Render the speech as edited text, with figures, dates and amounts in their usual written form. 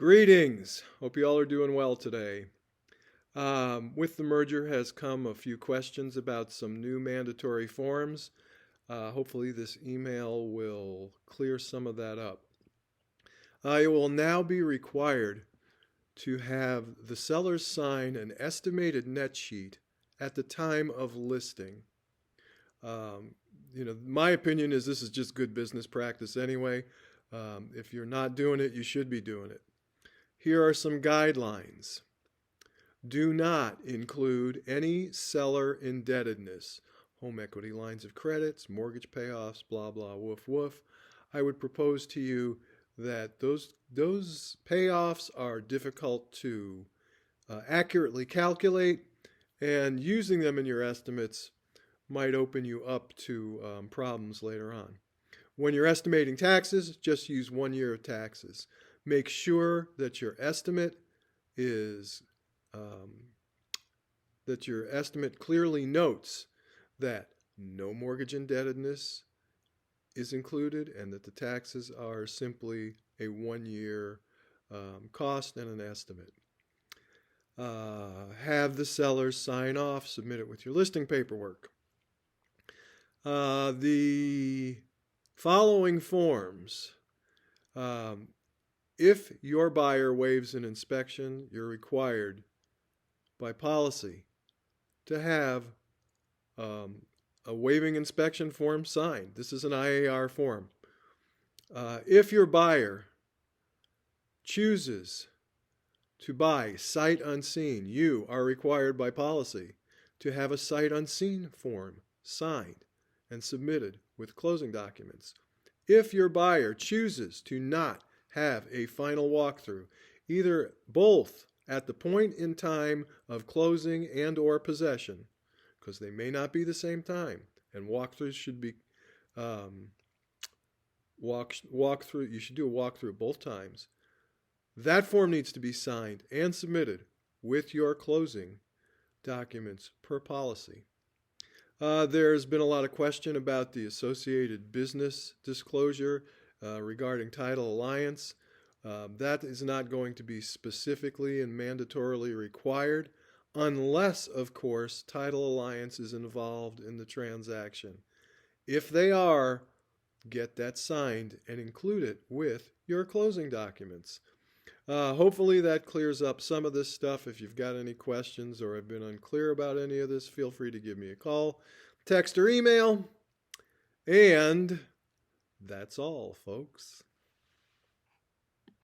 Greetings. Hope you all are doing well today. With the merger has come a few questions about some new mandatory forms. Hopefully this email will clear some of that up. It will now be required to have the sellers sign an estimated net sheet at the time of listing. My opinion is this is just good business practice anyway. If you're not doing it, you should be doing it. Here are some guidelines. Do not include any seller indebtedness, home equity lines of credits, mortgage payoffs, blah, blah, woof, woof. I would propose to you that those payoffs are difficult to accurately calculate, and using them in your estimates might open you up to problems later on. When you're estimating taxes, just use 1 year of taxes. Make sure that your estimate clearly notes that no mortgage indebtedness is included and that the taxes are simply a 1 year cost and an estimate. Have the sellers sign off, submit it with your listing paperwork. The following forms. If your buyer waives an inspection, you're required by policy to have a waiving inspection form signed. This is an IAR form. If your buyer chooses to buy sight unseen, you are required by policy to have a sight unseen form signed and submitted with closing documents. If your buyer chooses to not have a final walkthrough, either both at the point in time of closing and or possession, because they may not be the same time, and walkthroughs should be you should do a walkthrough both times. That form needs to be signed and submitted with your closing documents per policy. There's been a lot of question about the associated business disclosure regarding Title Alliance. That is not going to be specifically and mandatorily required unless, of course, Title Alliance is involved in the transaction. If they are, get that signed and include it with your closing documents. Hopefully that clears up some of this stuff. If you've got any questions or have been unclear about any of this, feel free to give me a call, text, or email. And that's all, folks.